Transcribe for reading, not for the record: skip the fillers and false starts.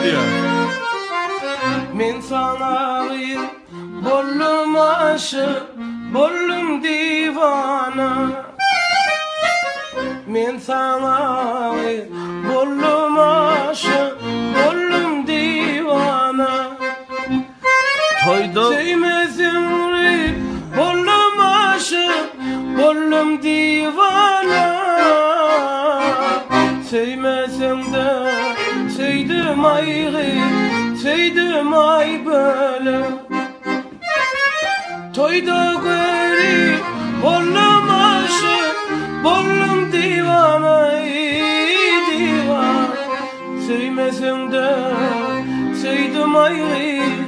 diyor. Men sana bollum aşık, bollum divana. Men sana bollum aşık, bollum divana. Toyda Sevmezim bollum aşık, bollum divana. Sevmezim de sevdim ayrı, sevdim ay böyle. Toyda görüp bollum aşık, bollum divana, divan. Sevmezim de sevdim ayrı,